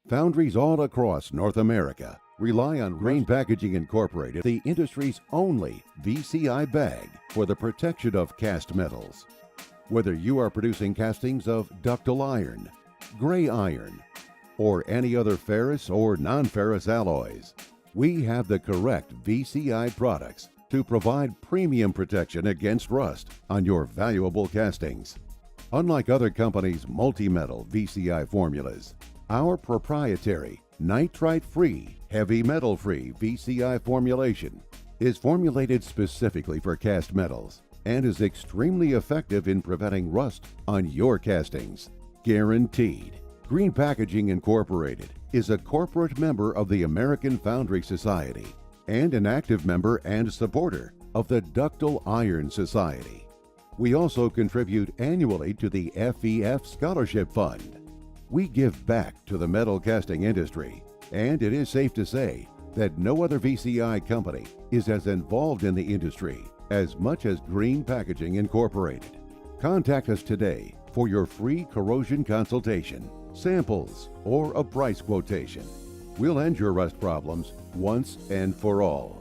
Foundries all across North America rely on Green Packaging Incorporated, the industry's only VCI bag for the protection of cast metals. Whether you are producing castings of ductile iron, gray iron, or any other ferrous or non-ferrous alloys, we have the correct VCI products to provide premium protection against rust on your valuable castings. Unlike other companies' multi-metal VCI formulas, our proprietary nitrite-free, heavy metal-free VCI formulation is formulated specifically for cast metals and is extremely effective in preventing rust on your castings. Guaranteed. Green Packaging Incorporated is a corporate member of the American Foundry Society and an active member and supporter of the Ductile Iron Society. We also contribute annually to the FEF Scholarship Fund. We give back to the metal casting industry, and it is safe to say that no other VCI company is as involved in the industry as much as Green Packaging Incorporated. Contact us today for your free corrosion consultation, samples, or a price quotation. We'll end your rust problems once and for all.